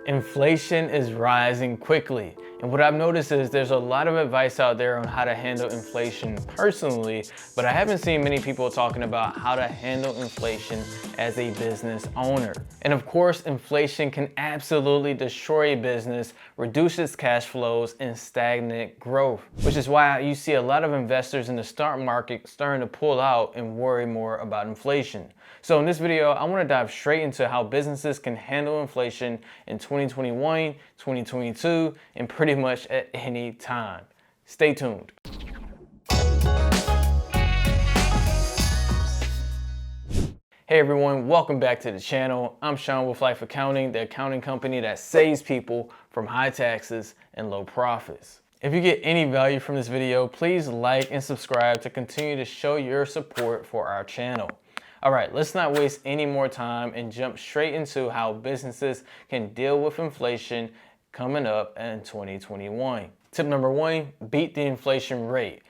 Inflation is rising quickly, and what I've noticed is there's a lot of advice out there on how to handle inflation personally, but I haven't seen many people talking about how to handle inflation as a business owner. And of course, inflation can absolutely destroy a business, reduce its cash flows, and stagnate growth, which is why you see a lot of investors in the stock market starting to pull out and worry more about inflation. So in this video, I want to dive straight into how businesses can handle inflation in 2021, 2022, and pretty much at any time. Stay tuned. Hey everyone, welcome back to the channel. I'm Sean with Life Accounting, the accounting company that saves people from high taxes and low profits. If you get any value from this video, please like and subscribe to continue to show your support for our channel. All right, let's not waste any more time and jump straight into how businesses can deal with inflation coming up in 2021. Tip number one, beat the inflation rate.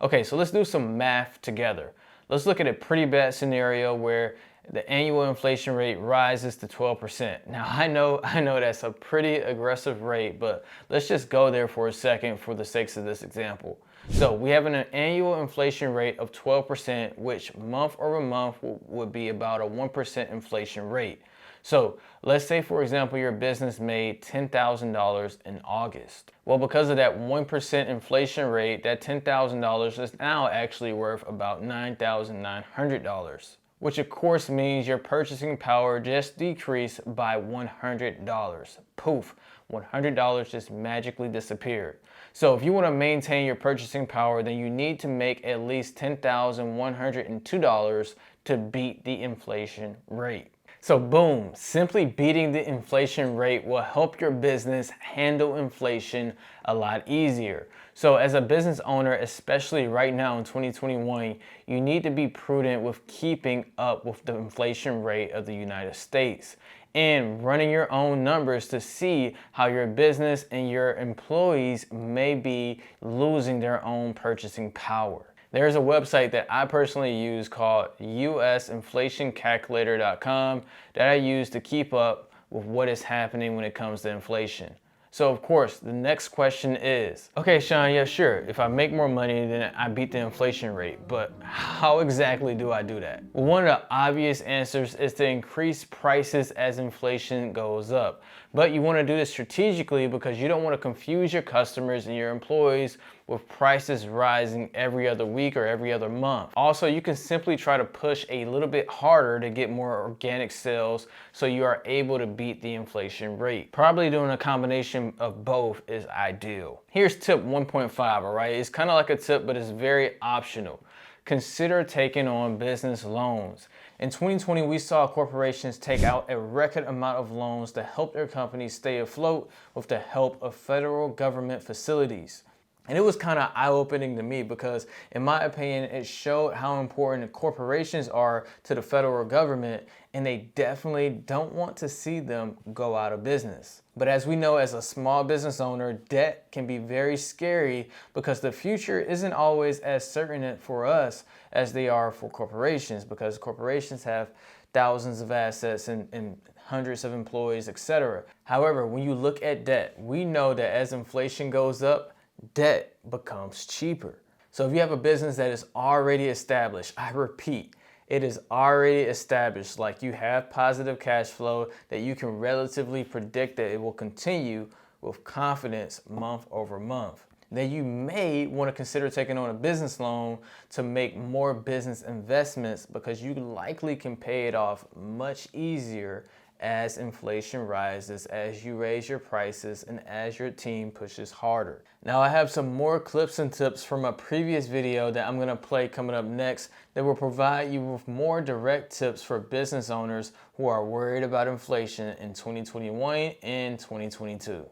Okay, so let's do some math together. Let's look at a pretty bad scenario where the annual inflation rate rises to 12%. Now, I know that's a pretty aggressive rate, but let's just go there for a second for the sakes of this example. So we have an annual inflation rate of 12%, which month over month would be about a 1% inflation rate. So let's say, for example, your business made $10,000 in August. Well, because of that 1% inflation rate, that $10,000 is now actually worth about $9,900. Which of course means your purchasing power just decreased by $100. Poof, $100 just magically disappeared. So if you want to maintain your purchasing power, then you need to make at least $10,102 to beat the inflation rate. So boom, simply beating the inflation rate will help your business handle inflation a lot easier. So as a business owner, especially right now in 2021, you need to be prudent with keeping up with the inflation rate of the United States and running your own numbers to see how your business and your employees may be losing their own purchasing power. There's a website that I personally use called usinflationcalculator.com that I use to keep up with what is happening when it comes to inflation. So of course, the next question is, okay, Sean, yeah, sure. If I make more money, then I beat the inflation rate, but how exactly do I do that? Well, one of the obvious answers is to increase prices as inflation goes up. But you want to do this strategically because you don't want to confuse your customers and your employees with prices rising every other week or every other month. Also, you can simply try to push a little bit harder to get more organic sales so you are able to beat the inflation rate. Probably doing a combination of both is ideal. Here's tip 1.5, all right? It's kind of like a tip, but it's very optional. Consider taking on business loans. In 2020, we saw corporations take out a record amount of loans to help their companies stay afloat with the help of federal government facilities. And it was kind of eye-opening to me because, in my opinion, it showed how important corporations are to the federal government, and they definitely don't want to see them go out of business. But as we know, as a small business owner, debt can be very scary because the future isn't always as certain for us as they are for corporations, because corporations have thousands of assets and hundreds of employees, etc. However, when you look at debt, we know that as inflation goes up, debt becomes cheaper. So if you have a business that is already established, I repeat, it is already established, like you have positive cash flow that you can relatively predict that it will continue with confidence month over month, then you may want to consider taking on a business loan to make more business investments because you likely can pay it off much easier as inflation rises, as you raise your prices, and as your team pushes harder. Now, I have some more clips and tips from a previous video that I'm going to play coming up next that will provide you with more direct tips for business owners who are worried about inflation in 2021 and 2022.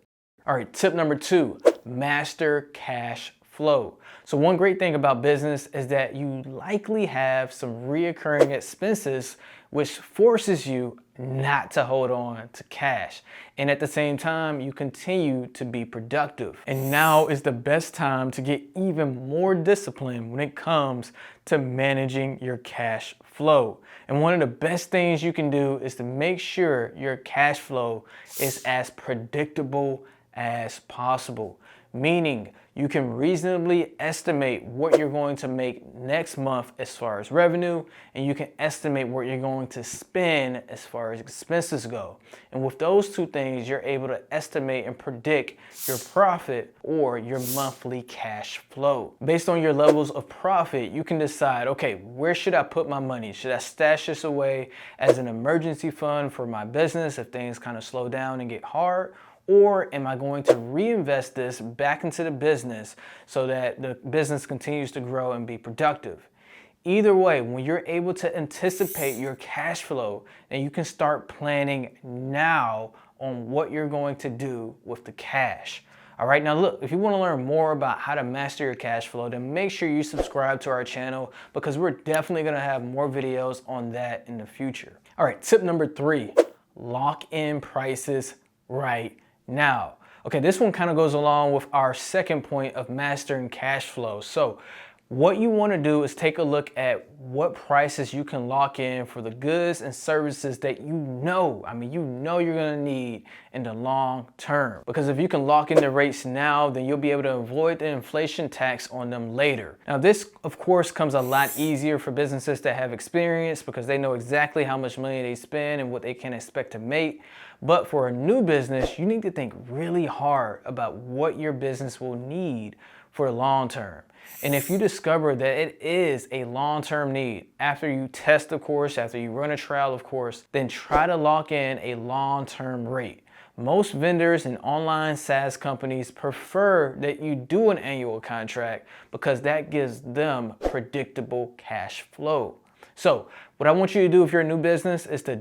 All right, tip number 2, master cash flow. So one great thing about business is that you likely have some reoccurring expenses which forces you not to hold on to cash. And at the same time, you continue to be productive. And now is the best time to get even more disciplined when it comes to managing your cash flow. And one of the best things you can do is to make sure your cash flow is as predictable as possible, meaning you can reasonably estimate what you're going to make next month as far as revenue, and you can estimate what you're going to spend as far as expenses go. And with those two things, you're able to estimate and predict your profit or your monthly cash flow. Based on your levels of profit, you can decide, okay, where should I put my money? Should I stash this away as an emergency fund for my business if things kind of slow down and get hard? Or am I going to reinvest this back into the business so that the business continues to grow and be productive? Either way, when you're able to anticipate your cash flow, then you can start planning now on what you're going to do with the cash. All right, now look, if you want to learn more about how to master your cash flow, then make sure you subscribe to our channel because we're definitely going to have more videos on that in the future. All right, tip number 3, lock in prices right now. Okay, this one kind of goes along with our second point of mastering cash flow. So what you want to do is take a look at what prices you can lock in for the goods and services that you know you're going to need in the long term. Because if you can lock in the rates now, then you'll be able to avoid the inflation tax on them later. Now this, of course, comes a lot easier for businesses that have experience because they know exactly how much money they spend and what they can expect to make. But for a new business, you need to think really hard about what your business will need for the long term. And if you discover that it is a long-term need, after you test the course, after you run a trial, of course, then try to lock in a long-term rate. Most vendors and online SaaS companies prefer that you do an annual contract because that gives them predictable cash flow. So what I want you to do if you're a new business is to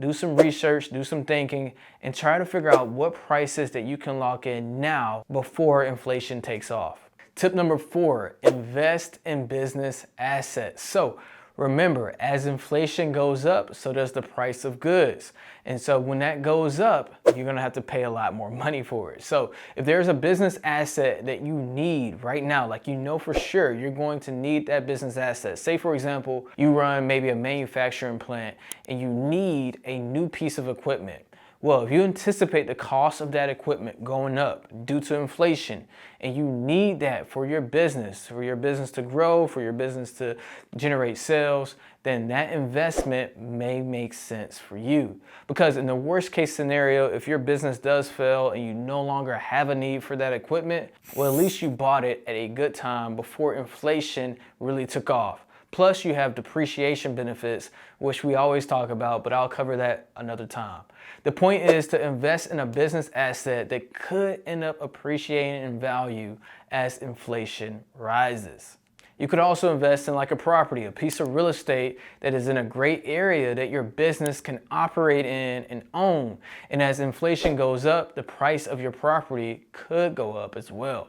do some research, do some thinking, and try to figure out what prices that you can lock in now before inflation takes off. Tip number 4, invest in business assets. So remember, as inflation goes up, so does the price of goods. And so when that goes up, you're gonna have to pay a lot more money for it. So if there's a business asset that you need right now, like you know for sure you're going to need that business asset. Say for example, you run maybe a manufacturing plant and you need a new piece of equipment. Well, if you anticipate the cost of that equipment going up due to inflation, and you need that for your business to grow, for your business to generate sales, then that investment may make sense for you. Because in the worst case scenario, if your business does fail and you no longer have a need for that equipment, well, at least you bought it at a good time before inflation really took off. Plus you have depreciation benefits, which we always talk about, but I'll cover that another time. The point is to invest in a business asset that could end up appreciating in value as inflation rises. You could also invest in like a property, a piece of real estate that is in a great area that your business can operate in and own. And as inflation goes up, the price of your property could go up as well.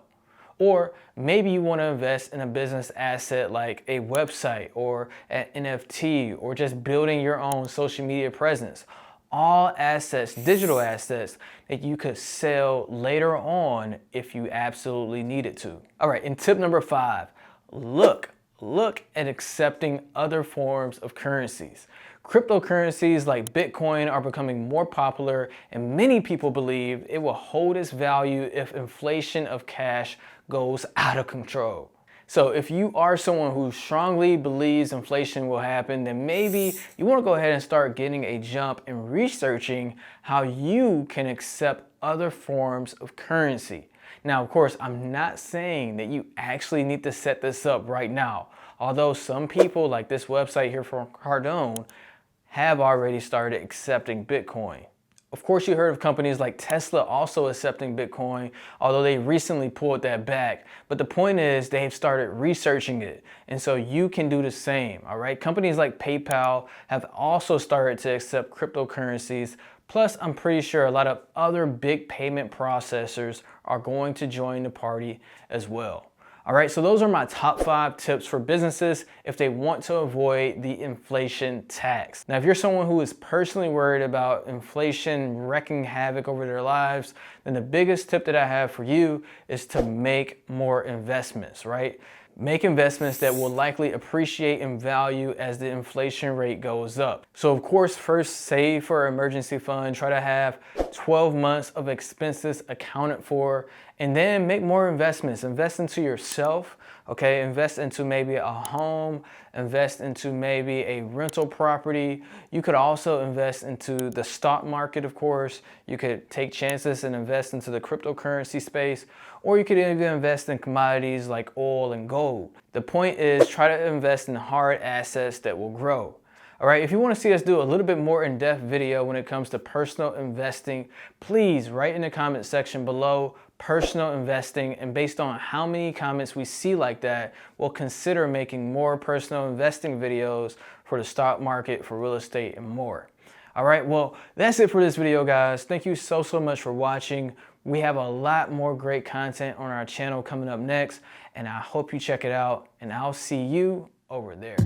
Or maybe you want to invest in a business asset like a website or an NFT or just building your own social media presence. All assets, digital assets that you could sell later on if you absolutely needed to. All right, and tip number 5, look at accepting other forms of currencies. Cryptocurrencies like Bitcoin are becoming more popular, and many people believe it will hold its value if inflation of cash goes out of control. So if you are someone who strongly believes inflation will happen, then maybe you want to go ahead and start getting a jump in researching how you can accept other forms of currency. Now, of course, I'm not saying that you actually need to set this up right now, although some people like this website here from Cardone have already started accepting Bitcoin. Of course, you heard of companies like Tesla also accepting Bitcoin, although they recently pulled that back. But the point is they've started researching it. And so you can do the same, all right? Companies like PayPal have also started to accept cryptocurrencies. Plus, I'm pretty sure a lot of other big payment processors are going to join the party as well. All right, so those are my top 5 tips for businesses if they want to avoid the inflation tax. Now, if you're someone who is personally worried about inflation wreaking havoc over their lives, then the biggest tip that I have for you is to make more investments, right? Make investments that will likely appreciate in value as the inflation rate goes up. So of course, first save for an emergency fund, try to have 12 months of expenses accounted for, and then make more investments. Invest into yourself, okay? Invest into maybe a home, invest into maybe a rental property. You could also invest into the stock market, of course. You could take chances and invest into the cryptocurrency space, or you could even invest in commodities like oil and gold. The point is, try to invest in hard assets that will grow. All right, if you want to see us do a little bit more in-depth video when it comes to personal investing, please write in the comment section below personal investing, and based on how many comments we see like that, we'll consider making more personal investing videos for the stock market, for real estate, and more. All right, well, that's it for this video, guys. Thank you so much for watching. We have a lot more great content on our channel coming up next, and I hope you check it out, and I'll see you over there.